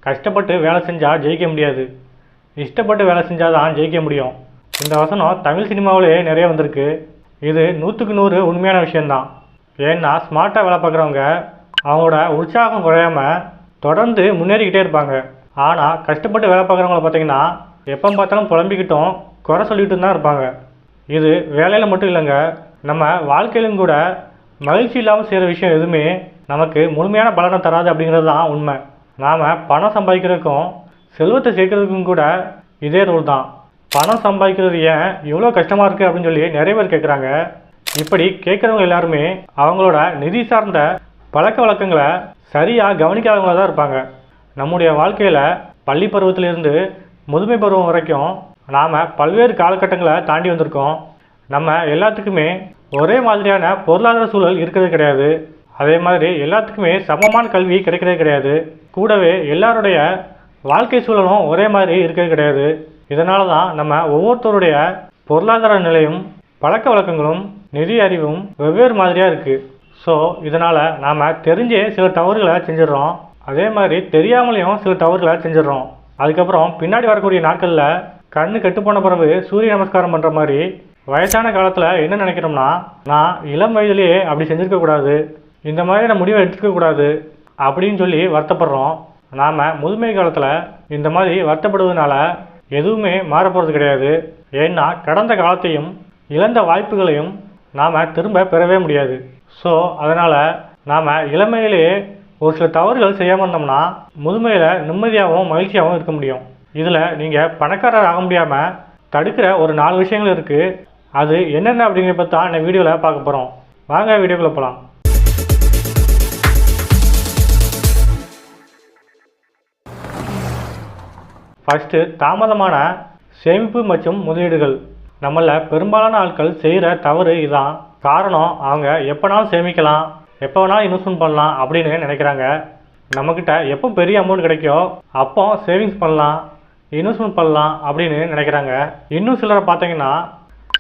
கஷ்டப்பட்டு வேலை செஞ்சால் ஜெயிக்க முடியாது, இஷ்டப்பட்டு வேலை செஞ்சால் தான் ஜெயிக்க முடியும். இந்த வசனம் தமிழ் சினிமாவிலே நிறைய வந்திருக்கு. இது 100க்கு 100 உண்மையான விஷயந்தான். ஏன்னா ஸ்மார்ட்டாக வேலை பார்க்குறவங்க அவங்களோட உற்சாகம் குறையாமல் தொடர்ந்து முன்னேறிக்கிட்டே இருப்பாங்க. ஆனால் கஷ்டப்பட்டு வேலை பார்க்குறவங்கள பார்த்தீங்கன்னா எப்போ பார்த்தாலும் புலம்பிக்கிட்டும் குறை சொல்லிக்கிட்டு தான் இருப்பாங்க. இது வேலையில் மட்டும் இல்லைங்க, நம்ம வாழ்க்கையிலும் கூட மகிழ்ச்சி இல்லாமல் செய்கிற விஷயம் எதுவுமே நமக்கு முழுமையான பலனை தராது அப்படிங்கிறது தான் உண்மை. நாம் பணம் சம்பாதிக்கிறதுக்கும் செல்வத்தை சேர்க்கறதுக்கும் கூட இதே ரூல் தான். பணம் சம்பாதிக்கிறது ஏன் இவ்வளோ கஷ்டமாக இருக்குது அப்படின்னு சொல்லி நிறைய பேர் கேட்குறாங்க. இப்படி கேட்குறவங்க எல்லாருமே அவங்களோட நிதி சார்ந்த பழக்க வழக்கங்களை சரியாக கவனிக்காதவங்க தான் இருப்பாங்க. நம்முடைய வாழ்க்கையில் பள்ளி பருவத்திலிருந்து முதுமை பருவம் வரைக்கும் நாம் பல்வேறு காலகட்டங்களை தாண்டி வந்திருக்கோம். நம்ம எல்லாத்துக்குமே ஒரே மாதிரியான பொருளாதார சூழல் இருக்கிறது கிடையாது. அதே மாதிரி எல்லாத்துக்குமே சமமான கல்வி கிடைக்கிறது கிடையாது. கூடவே எல்லாருடைய வாழ்க்கை சூழலும் ஒரே மாதிரி இருக்கிறது கிடையாது. இதனால தான் நம்ம ஒவ்வொருத்தருடைய பொருளாதார நிலையும் பழக்க வழக்கங்களும் நிதி அறிவும் வெவ்வேறு மாதிரியாக இருக்குது. ஸோ இதனால் நாம் தெரிஞ்சே சில தவறுகளை செஞ்சிடறோம், அதே மாதிரி தெரியாமலேயும் சில தவறுகளை செஞ்சிடறோம். அதுக்கப்புறம் பின்னாடி வரக்கூடிய நாட்களில் கண்ணு கெட்டு போன பிறகு சூரிய நமஸ்காரம் பண்ணுற மாதிரி வயசான காலத்தில் என்ன நினைக்கிறோம்னா, நான் இளம் வயதிலேயே அப்படி செஞ்சுருக்கக்கூடாது, இந்த மாதிரியான முடிவை எடுத்துக்கக்கூடாது அப்படின்னு சொல்லி வருத்தப்படுறோம். நாம் முதுமை காலத்தில் இந்த மாதிரி வருத்தப்படுவதனால எதுவுமே மாறப்போகிறது கிடையாது. ஏன்னா கடந்த காலத்தையும் இழந்த வாய்ப்புகளையும் நாம் திரும்ப பெறவே முடியாது. ஸோ அதனால் நாம் இளமையிலேயே ஒரு சில தவறுகள் செய்யாமல் இருந்தோம்னா முதுமையில் நிம்மதியாகவும் மகிழ்ச்சியாகவும் இருக்க முடியும். இதில் நீங்கள் பணக்காரர் ஆக முடியாமல் தடுக்கிற ஒரு 4 விஷயங்கள் இருக்குது. அது என்னென்ன அப்படிங்கிறத பற்றி தான் இந்த வீடியோவில் பார்க்க போகிறோம். வாங்க வீடியோக்குள்ளே போகலாம். ஃபஸ்ட்டு, தாமதமான சேமிப்பு மற்றும் முதலீடுகள். நம்மளில் பெரும்பாலான ஆட்கள் செய்கிற தவறு இதுதான். காரணம், அவங்க எப்போனாலும் சேமிக்கலாம், எப்போ வேணாலும் இன்வெஸ்ட்மெண்ட் பண்ணலாம் அப்படின்னு நினைக்கிறாங்க. நம்மக்கிட்ட எப்போ பெரிய அமௌண்ட் கிடைக்கோ அப்போ சேவிங்ஸ் பண்ணலாம், இன்வெஸ்ட்மெண்ட் பண்ணலாம் அப்படின்னு நினைக்கிறாங்க. இன்னும் சிலரை பார்த்தீங்கன்னா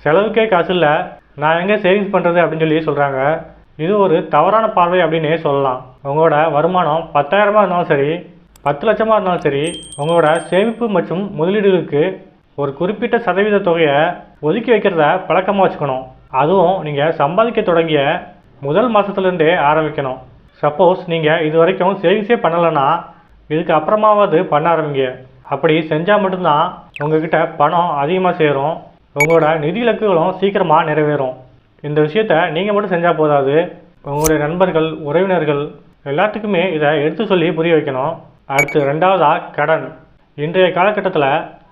செலவுக்கே காசு இல்லை, நான் எங்கே சேவிங்ஸ் பண்ணுறது அப்படின்னு சொல்லி சொல்கிறாங்க. இது ஒரு தவறான பார்வை அப்படின்னே சொல்லலாம். உங்களோட வருமானம் 10,000 இருந்தாலும் சரி, 10 லட்சமாக இருந்தாலும் சரி, உங்களோட சேமிப்பு மற்றும் முதலீடுகளுக்கு ஒரு குறிப்பிட்ட சதவீத தொகையை ஒதுக்கி வைக்கிறத பழக்கமாக வச்சுக்கணும். அதுவும் நீங்கள் சம்பாதிக்க தொடங்கிய முதல் மாதத்துலேருந்தே ஆரம்பிக்கணும். சப்போஸ் நீங்கள் இது வரைக்கும் சேவிங்ஸே பண்ணலைன்னா இதுக்கு அப்புறமாவது பண்ண ஆரம்பிங்க. அப்படி செஞ்சால் மட்டும்தான் உங்கள்கிட்ட பணம் அதிகமாக சேரும், உங்களோட நிதி இலக்குகளும் சீக்கிரமாக நிறைவேறும். இந்த விஷயத்த நீங்கள் மட்டும் செஞ்சால் போதாது, உங்களுடைய நண்பர்கள், உறவினர்கள் எல்லாத்துக்குமே இதை எடுத்து சொல்லி புரிய வைக்கணும். அடுத்து 2வதாக கடன். இன்றைய காலகட்டத்தில்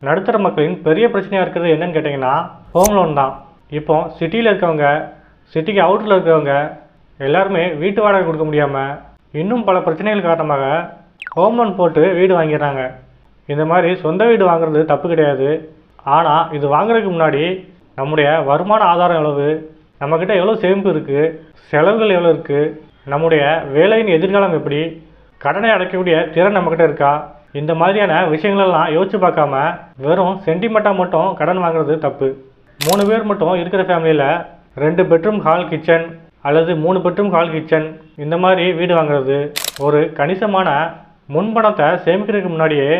நடுத்தர மக்களின் பெரிய பிரச்சனையாக இருக்கிறது என்னன்னு கேட்டிங்கன்னா ஹோம் லோன் தான். இப்போ சிட்டியில் இருக்கவங்க, சிட்டிக்கு அவுட்டில் இருக்கிறவங்க எல்லாருமே வீட்டு வாடகை கொடுக்க முடியாமல் இன்னும் பல பிரச்சனைகள் காரணமாக ஹோம் லோன் போட்டு வீடு வாங்கிடுறாங்க. இந்த மாதிரி சொந்த வீடு வாங்குறது தப்பு கிடையாது. ஆனால் இது வாங்குறதுக்கு முன்னாடி நம்முடைய வருமான ஆதாரம் எவ்வளவு, நம்மக்கிட்ட எவ்வளோ சேமிப்பு இருக்குது, செலவுகள் எவ்வளோ இருக்குது, நம்முடைய வேலையின் எதிர்காலம் எப்படி, கடனை அடைக்கக்கூடிய திறன் நம்மக்கிட்ட இருக்கா, இந்த மாதிரியான விஷயங்களெல்லாம் யோசிச்சு பார்க்காம வெறும் சென்டிமெண்ட்டாக மட்டும் கடன் வாங்குறது தப்பு. 3 பேர் மட்டும் இருக்கிற ஃபேமிலியில் 2 பெட்ரூம் ஹால் கிச்சன் அல்லது 3 பெட்ரூம் ஹால் கிச்சன் இந்த மாதிரி வீடு வாங்குறது, ஒரு கணிசமான முன்பணத்தை சேமிக்கிறதுக்கு முன்னாடியே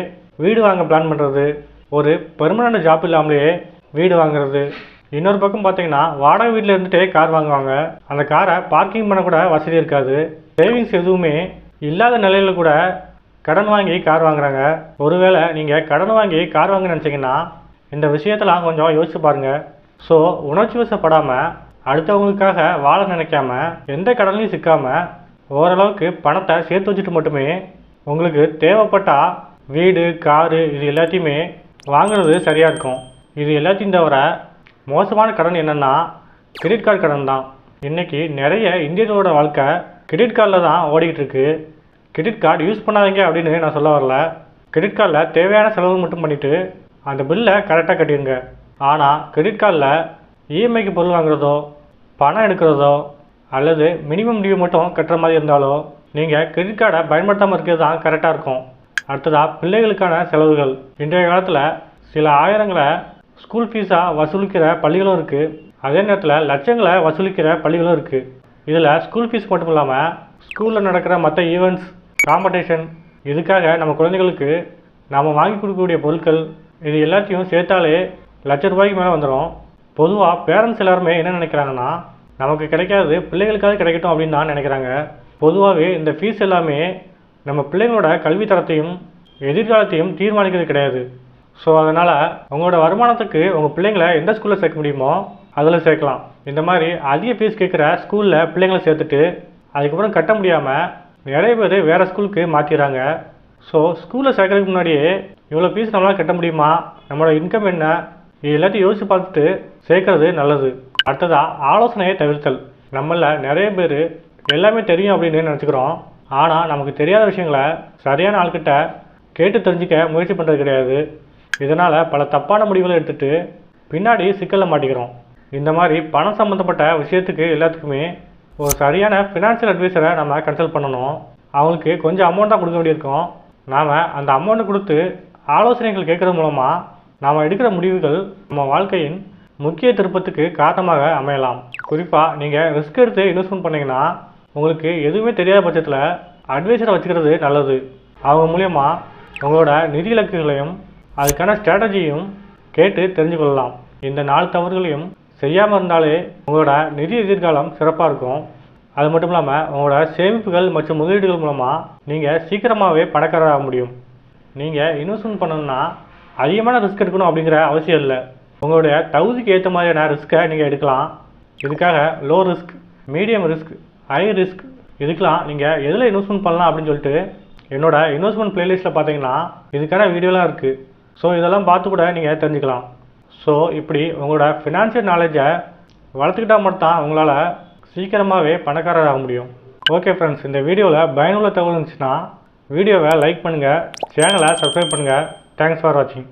வீடு வாங்க பிளான் பண்ணுறது, ஒரு பெர்மனண்ட் ஜாப் இல்லாமலேயே வீடு வாங்குறது. இன்னொரு பக்கம் பார்த்தீங்கன்னா வாடகை வீட்டில் இருந்துகிட்டே கார் வாங்குவாங்க, அந்த காரை பார்க்கிங் பண்ண கூட வசதி இருக்காது. சேவிங்ஸ் எதுவுமே இல்லாத நிலையில் கூட கடன் வாங்கி கார் வாங்குறாங்க. ஒருவேளை நீங்கள் கடன் வாங்கி கார் வாங்க நினச்சிங்கன்னா இந்த விஷயத்தெல்லாம் கொஞ்சம் யோசிச்சு பாருங்கள். ஸோ உணர்ச்சி வசப்படாமல் அடுத்தவங்களுக்காக வாழ நினைக்காம எந்த கடன்லையும் சிக்காமல் ஓரளவுக்கு பணத்தை சேர்த்து வச்சுட்டு மட்டுமே உங்களுக்கு தேவைப்பட்டால் வீடு, காரு இது எல்லாத்தையுமே வாங்குறது சரியாக இருக்கும். இது எல்லாத்தையும் தவிர மோசமான கடன் என்னென்னா கிரெடிட் கார்டு கடன் தான். இன்றைக்கி நிறைய இந்தியர்களோட வாழ்க்கை கிரெடிட் கார்டில் தான் ஓடிக்கிட்டு இருக்கு. கிரெடிட் கார்டு யூஸ் பண்ணாதீங்க அப்படின்னு நான் சொல்ல வரல. கிரெடிட் கார்டில் தேவையான செலவு மட்டும் பண்ணிவிட்டு அந்த பில்லை கரெக்டாக கட்டிடுங்க. ஆனால் கிரெடிட் கார்டில் இஎம்ஐக்கு பொருள் வாங்குறதோ, பணம் எடுக்கிறதோ அல்லது மினிமம் டியூ மட்டும் கட்டுற மாதிரி இருந்தாலோ நீங்கள் கிரெடிட் கார்டை பயன்படுத்தாமல் இருக்கிறது தான் கரெக்டாக இருக்கும். அடுத்ததாக பிள்ளைகளுக்கான செலவுகள். இன்றைய காலத்தில் சில ஆயிரங்களை ஸ்கூல் ஃபீஸாக வசூலிக்கிற பள்ளிகளும் இருக்குது, அதே நேரத்தில் லட்சங்களை வசூலிக்கிற பள்ளிகளும் இருக்குது. இதில் ஸ்கூல் ஃபீஸ் மட்டும் இல்லாமல் ஸ்கூலில் நடக்கிற மற்ற ஈவெண்ட்ஸ், காம்படிஷன் இதுக்காக நம்ம குழந்தைகளுக்கு நாம் வாங்கி கொடுக்கக்கூடிய பொருட்கள் இது எல்லாத்தையும் சேர்த்தாலே ₹1,00,000 மேலே வந்துடும். பொதுவாக பேரண்ட்ஸ் எல்லாருமே என்ன நினைக்கிறாங்கன்னா, நமக்கு கிடைக்காது பிள்ளைகளுக்காக கிடைக்கட்டும் அப்படின்னு தான் நினைக்கிறாங்க. பொதுவாகவே இந்த ஃபீஸ் எல்லாமே நம்ம பிள்ளைங்களோட கல்வி தரத்தையும் எதிர்காலத்தையும் தீர்மானிக்கிறது கிடையாது. ஸோ அதனால் உங்களோட வருமானத்துக்கு உங்கள் பிள்ளைங்களை எந்த ஸ்கூலில் சேர்க்க முடியுமோ அதில் சேர்க்கலாம். இந்த மாதிரி அதிக ஃபீஸ் கேட்குற ஸ்கூலில் பிள்ளைங்களை சேர்த்துட்டு அதுக்கப்புறம் கட்ட முடியாமல் நிறைய பேர் வேறு ஸ்கூலுக்கு மாற்றிடுறாங்க. ஸோ ஸ்கூலில் சேர்க்கறதுக்கு முன்னாடியே இவ்வளோ ஃபீஸ் நம்மளால் கட்ட முடியுமா, நம்மளோட இன்கம் என்ன, இது எல்லாத்தையும் யோசித்து பார்த்துட்டு சேர்க்கறது நல்லது. அடுத்ததாக ஆலோசனையை தவிர்த்தல். நம்மள நிறைய பேர் எல்லாமே தெரியும் அப்படின்னு நினச்சிக்கிறோம். ஆனால் நமக்கு தெரியாத விஷயங்களை சரியான ஆள்கிட்ட கேட்டு தெரிஞ்சிக்க முயற்சி பண்ணுறது கிடையாது. இதனால் பல தப்பான முடிவுகளை எடுத்துகிட்டு பின்னாடி சிக்கலில் மாட்டிக்கிறோம். இந்த மாதிரி பணம் சம்மந்தப்பட்ட விஷயத்துக்கு எல்லாத்துக்குமே ஒரு சரியான ஃபினான்ஷியல் அட்வைசரை நம்ம கன்சல்ட் பண்ணணும். அவங்களுக்கு கொஞ்சம் அமௌண்ட் தான் கொடுக்க வேண்டியிருக்கோம். நாம் அந்த அமௌண்ட்டை கொடுத்து ஆலோசனைகள் கேட்குறது மூலமாக நாம் எடுக்கிற முடிவுகள் நம்ம வாழ்க்கையின் முக்கிய திருப்பத்துக்கு காரணமாக அமையலாம். குறிப்பாக நீங்கள் ரிஸ்க் எடுத்து இன்வெஸ்ட்மெண்ட் பண்ணிங்கன்னா உங்களுக்கு எதுவுமே தெரியாத பட்சத்தில் அட்வைசரை வச்சுக்கிறது நல்லது. அவங்க மூலயமா உங்களோட நிதி இலக்குகளையும் அதுக்கான ஸ்ட்ராட்டஜியும் கேட்டு தெரிஞ்சு கொள்ளலாம். இந்த 4 தவறுகளையும் செய்யாமல் இருந்தாலே உங்களோட நிதி எதிர்காலம் சிறப்பாக இருக்கும். அது மட்டும் இல்லாமல் உங்களோட சேமிப்புகள் மற்றும் முதலீடுகள் மூலமாக நீங்கள் சீக்கிரமாகவே பணக்காரராக முடியும். நீங்கள் இன்வெஸ்ட்மெண்ட் பண்ணணும்னா அதிகமான ரிஸ்க் எடுக்கணும் அப்படிங்கிற அவசியம் இல்லை. உங்களுடைய தகுதிக்கு ஏற்ற மாதிரியான ரிஸ்க்கை நீங்கள் எடுக்கலாம். இதுக்காக low risk, medium risk, high risk இதுக்கெலாம் நீங்கள் எதில் இன்வெஸ்ட்மெண்ட் பண்ணலாம் அப்படின்னு சொல்லிட்டு என்னோட இன்வெஸ்ட்மெண்ட் பிளேலிஸ்ட்டில் பார்த்தீங்கன்னா இதுக்கான வீடியோலாம் இருக்குது. ஸோ இதெல்லாம் பார்த்து கூட நீங்கள் தெரிஞ்சுக்கலாம். ஸோ இப்படி உங்களோட ஃபினான்ஷியல் நாலேஜை வளர்த்துக்கிட்டால் மட்டும்தான் உங்களால் சீக்கிரமாகவே பணக்காரராக முடியும். ஓகே ஃப்ரெண்ட்ஸ், இந்த வீடியோவில் பயனுள்ள தகவல் இருந்துச்சுன்னா வீடியோவை லைக் பண்ணுங்கள், சேனலை சப்ஸ்கிரைப் பண்ணுங்கள். தேங்க்ஸ் ஃபார் வாட்சிங்.